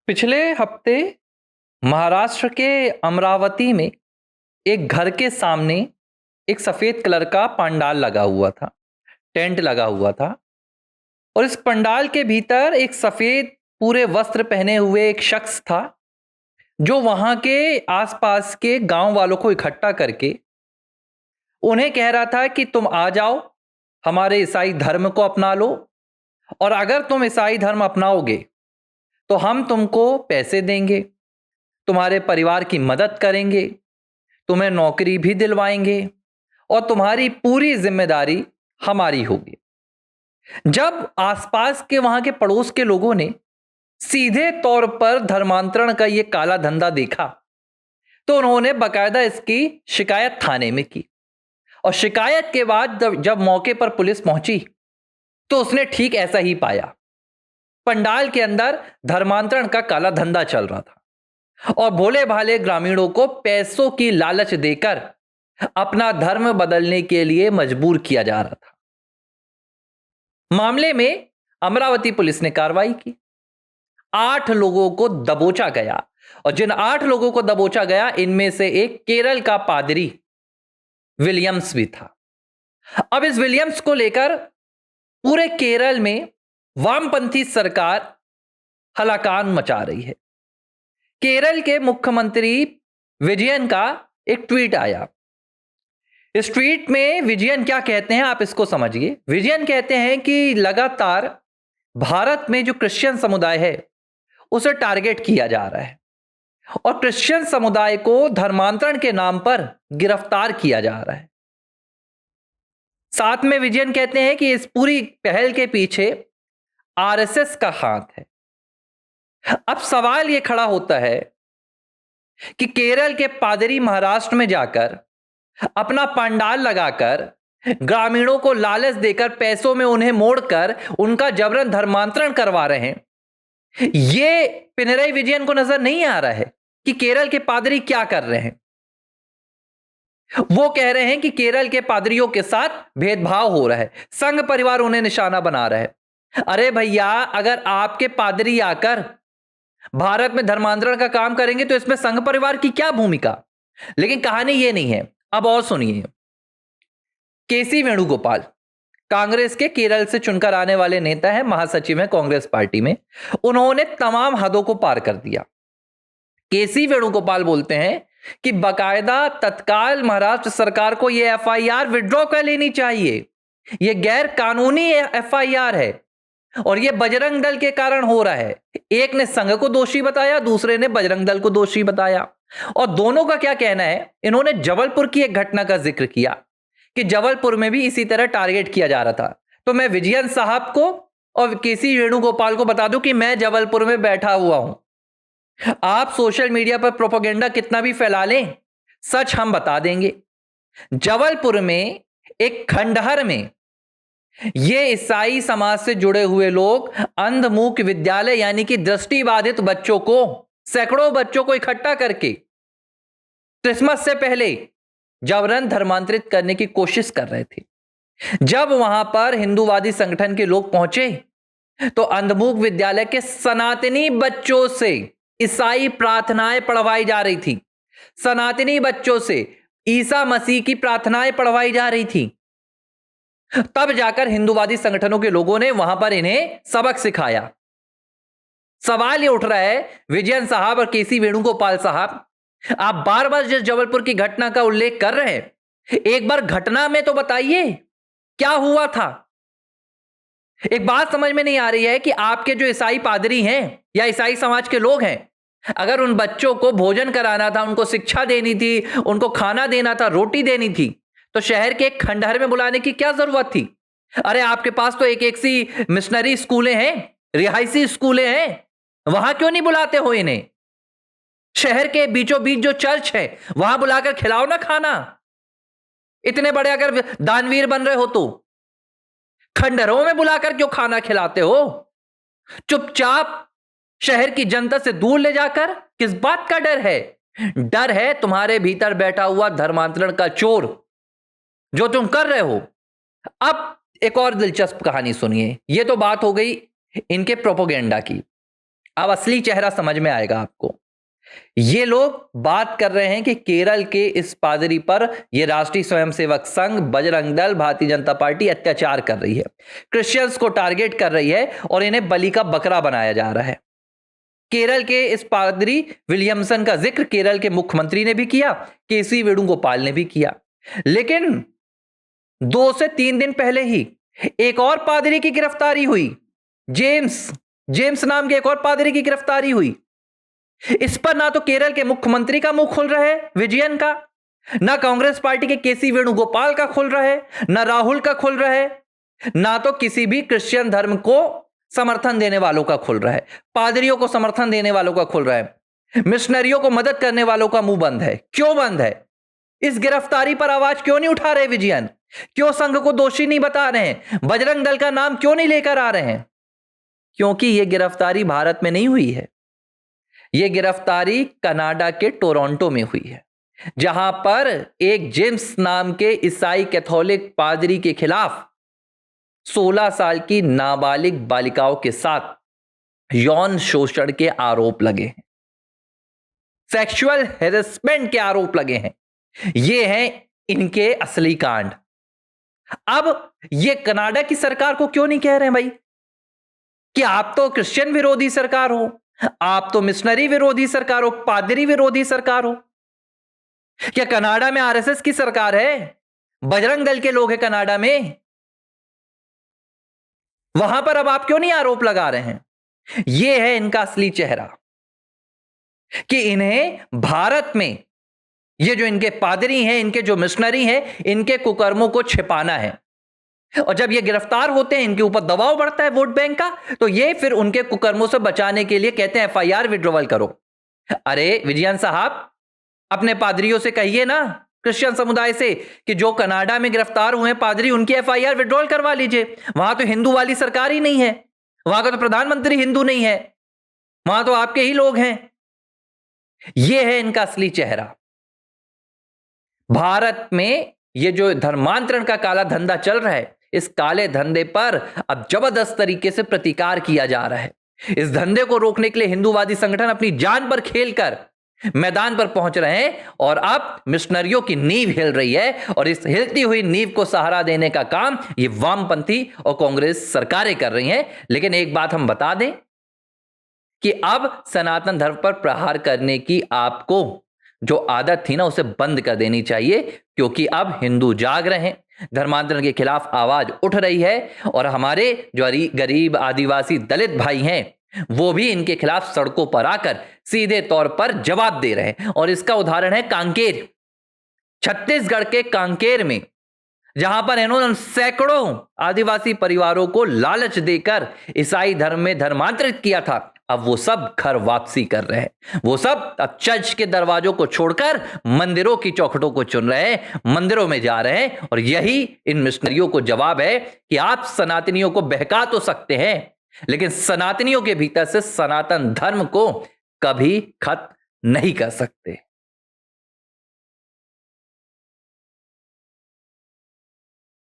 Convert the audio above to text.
पिछले हफ्ते महाराष्ट्र के अमरावती में एक घर के सामने एक सफेद कलर का पंडाल लगा हुआ था। टेंट लगा हुआ था और इस पंडाल के भीतर एक सफेद पूरे वस्त्र पहने हुए एक शख्स था, जो वहां के आसपास के गांव वालों को इकट्ठा करके उन्हें कह रहा था कि तुम आ जाओ, हमारे ईसाई धर्म को अपना लो, और अगर तुम ईसाई धर्म अपनाओगे तो हम तुमको पैसे देंगे, तुम्हारे परिवार की मदद करेंगे, तुम्हें नौकरी भी दिलवाएंगे और तुम्हारी पूरी जिम्मेदारी हमारी होगी। जब आसपास के वहां के पड़ोस के लोगों ने सीधे तौर पर धर्मांतरण का यह काला धंधा देखा तो उन्होंने बकायदा इसकी शिकायत थाने में की, और शिकायत के बाद जब मौके पर पुलिस पहुंची तो उसने ठीक ऐसा ही पाया। पंडाल के अंदर धर्मांतरण का काला धंधा चल रहा था और भोले भाले ग्रामीणों को पैसों की लालच देकर अपना धर्म बदलने के लिए मजबूर किया जा रहा था। मामले में अमरावती पुलिस ने कार्रवाई की। 8 लोगों को दबोचा गया, और जिन 8 लोगों को दबोचा गया इनमें से एक केरल का पादरी विलियम्स भी था। अब इस विलियम्स को लेकर पूरे केरल में वामपंथी सरकार हलाकान मचा रही है। केरल के मुख्यमंत्री विजयन का एक ट्वीट आया। इस ट्वीट में विजयन क्या कहते हैं आप इसको समझिए। विजयन कहते हैं कि लगातार भारत में जो क्रिश्चियन समुदाय है उसे टारगेट किया जा रहा है और क्रिश्चियन समुदाय को धर्मांतरण के नाम पर गिरफ्तार किया जा रहा है। साथ में विजयन कहते हैं कि इस पूरी पहल के पीछे आरएसएस का हाथ है। अब सवाल यह खड़ा होता है कि केरल के पादरी महाराष्ट्र में जाकर अपना पंडाल लगाकर ग्रामीणों को लालच देकर पैसों में उन्हें मोड़कर उनका जबरन धर्मांतरण करवा रहे हैं। यह पिनराई विजयन को नजर नहीं आ रहा है कि केरल के पादरी क्या कर रहे हैं। वो कह रहे हैं कि केरल के पादरियों के साथ भेदभाव हो रहा है, संघ परिवार उन्हें निशाना बना रहा है। अरे भैया, अगर आपके पादरी आकर भारत में धर्मांतरण का काम करेंगे तो इसमें संघ परिवार की क्या भूमिका। लेकिन कहानी यह नहीं है। अब और सुनिए। केसी वेणुगोपाल कांग्रेस के केरल से चुनकर आने वाले नेता हैं, महासचिव हैं कांग्रेस पार्टी में। उन्होंने तमाम हदों को पार कर दिया। केसी वेणुगोपाल बोलते हैं कि बकायदा तत्काल महाराष्ट्र सरकार को यह एफआईआर विड्रॉ कर लेनी चाहिए। यह गैर कानूनी एफआईआर है और यह बजरंग दल के कारण हो रहा है। एक ने संघ को दोषी बताया, दूसरे ने बजरंग दल को दोषी बताया। और दोनों का क्या कहना है, इन्होंने जबलपुर की एक घटना का जिक्र किया कि जबलपुर में भी इसी तरह टारगेट किया जा रहा था। तो मैं विजयन साहब को और केसी वेणुगोपाल को बता दूं कि मैं जबलपुर में बैठा हुआ हूं। आप सोशल मीडिया पर प्रोपेगेंडा कितना भी फैला लें, सच हम बता देंगे। जबलपुर में एक खंडहर में ये ईसाई समाज से जुड़े हुए लोग अंधमूक विद्यालय यानी कि दृष्टिबाधित बच्चों को, सैकड़ों बच्चों को इकट्ठा करके क्रिसमस से पहले जबरन धर्मांतरित करने की कोशिश कर रहे थे। जब वहां पर हिंदूवादी संगठन के लोग पहुंचे तो अंधमूक विद्यालय के सनातनी बच्चों से ईसाई प्रार्थनाएं पढ़वाई जा रही थी। सनातनी बच्चों से ईसा मसीह की प्रार्थनाएं पढ़वाई जा रही थी। तब जाकर हिंदूवादी संगठनों के लोगों ने वहां पर इन्हें सबक सिखाया। सवाल यह उठ रहा है, विजयन साहब और केसी वेणुगोपाल साहब, आप बार बार जिस जबलपुर की घटना का उल्लेख कर रहे हैं, एक बार घटना में तो बताइए क्या हुआ था। एक बात समझ में नहीं आ रही है कि आपके जो ईसाई पादरी हैं या ईसाई समाज के लोग हैं, अगर उन बच्चों को भोजन कराना था, उनको शिक्षा देनी थी, उनको खाना देना था, रोटी देनी थी, तो शहर के एक खंडहर में बुलाने की क्या जरूरत थी। अरे आपके पास तो एक एक सी मिशनरी स्कूलें हैं, रिहायशी स्कूलें हैं, वहां क्यों नहीं बुलाते हो इन्हें। शहर के बीचों बीच जो चर्च है वहां बुलाकर खिलाओ ना खाना। इतने बड़े अगर दानवीर बन रहे हो तो खंडहरों में बुलाकर क्यों खाना खिलाते हो। चुपचाप शहर की जनता से दूर ले जाकर किस बात का डर है। डर है तुम्हारे भीतर बैठा हुआ धर्मांतरण का चोर, जो तुम कर रहे हो। अब एक और दिलचस्प कहानी सुनिए। यह तो बात हो गई इनके प्रोपोगेंडा की। अब असली चेहरा समझ में आएगा आपको। ये लोग बात कर रहे हैं कि केरल के इस पादरी पर ये राष्ट्रीय स्वयंसेवक संघ, बजरंग दल, भारतीय जनता पार्टी अत्याचार कर रही है, क्रिश्चियंस को टारगेट कर रही है और इन्हें बलि का बकरा बनाया जा रहा है। केरल के इस पादरी विलियमसन का जिक्र केरल के मुख्यमंत्री ने भी किया, केसी वेणुगोपाल ने भी किया। लेकिन 2 से 3 दिन पहले ही एक और पादरी की गिरफ्तारी हुई, जेम्स नाम के एक और पादरी की गिरफ्तारी हुई। इस पर ना तो केरल के मुख्यमंत्री का मुंह खुल रहा है विजयन का, ना कांग्रेस पार्टी के केसी वेणुगोपाल का खुल रहा है, ना राहुल का खुल रहा है, ना तो किसी भी क्रिश्चियन धर्म को समर्थन देने वालों का खुल रहा है, पादरियों को समर्थन देने वालों का खुल रहा है, मिशनरियों को मदद करने वालों का मुंह बंद है। क्यों बंद है? इस गिरफ्तारी पर आवाज क्यों नहीं उठा रहे विजयन? क्यों संघ को दोषी नहीं बता रहे हैं? बजरंग दल का नाम क्यों नहीं लेकर आ रहे हैं? क्योंकि यह गिरफ्तारी भारत में नहीं हुई है, यह गिरफ्तारी कनाडा के टोरंटो में हुई है, जहां पर एक जेम्स नाम के ईसाई कैथोलिक पादरी के खिलाफ 16 साल की नाबालिग बालिकाओं के साथ यौन शोषण के आरोप लगे हैं, सेक्सुअल हैरेसमेंट के आरोप लगे हैं। ये हैं इनके असली कांड। अब ये कनाडा की सरकार को क्यों नहीं कह रहे हैं भाई कि आप तो क्रिश्चियन विरोधी सरकार हो, आप तो मिशनरी विरोधी सरकार हो, पादरी विरोधी सरकार हो? क्या कनाडा में आरएसएस की सरकार है? बजरंग दल के लोग हैं कनाडा में, वहां पर अब आप क्यों नहीं आरोप लगा रहे हैं? यह है इनका असली चेहरा कि इन्हें भारत में ये जो इनके पादरी हैं, इनके जो मिशनरी हैं, इनके कुकर्मों को छिपाना है। और जब ये गिरफ्तार होते हैं, इनके ऊपर दबाव बढ़ता है वोट बैंक का, तो ये फिर उनके कुकर्मों से बचाने के लिए कहते हैं एफआईआर विड्रॉवल करो। अरे विजयन साहब, अपने पादरियों से कहिए ना, क्रिश्चियन समुदाय से, कि जो कनाडा में गिरफ्तार हुए पादरी, उनकी एफआईआर विड्रॉल करवा लीजिए। वहां तो हिंदू वाली सरकार ही नहीं है, वहां का तो प्रधानमंत्री हिंदू नहीं है, वहां तो आपके ही लोग हैं। यह है इनका असली चेहरा। भारत में ये जो धर्मांतरण का काला धंधा चल रहा है, इस काले धंधे पर अब जबरदस्त तरीके से प्रतिकार किया जा रहा है। इस धंधे को रोकने के लिए हिंदूवादी संगठन अपनी जान पर खेलकर मैदान पर पहुंच रहे हैं और अब मिशनरियों की नींव हिल रही है, और इस हिलती हुई नींव को सहारा देने का काम ये वामपंथी और कांग्रेस सरकारें कर रही हैं। लेकिन एक बात हम बता दें कि अब सनातन धर्म पर प्रहार करने की आपको जो आदत थी ना, उसे बंद कर देनी चाहिए, क्योंकि अब हिंदू जाग रहे हैं, धर्मांतरण के खिलाफ आवाज उठ रही है, और हमारे जो गरीब आदिवासी दलित भाई हैं वो भी इनके खिलाफ सड़कों पर आकर सीधे तौर पर जवाब दे रहे हैं। और इसका उदाहरण है कांकेर, छत्तीसगढ़ के कांकेर में, जहां पर इन्होंने सैकड़ों आदिवासी परिवारों को लालच देकर ईसाई धर्म में धर्मांतरित किया था। अब वो सब घर वापसी कर रहे हैं, वो सब अब चर्च के दरवाजों को छोड़कर मंदिरों की चौखटों को चुन रहे हैं, मंदिरों में जा रहे हैं। और यही इन मिशनरियों को जवाब है कि आप सनातनियों को बहका तो सकते हैं, लेकिन सनातनियों के भीतर से सनातन धर्म को कभी खत्म नहीं कर सकते।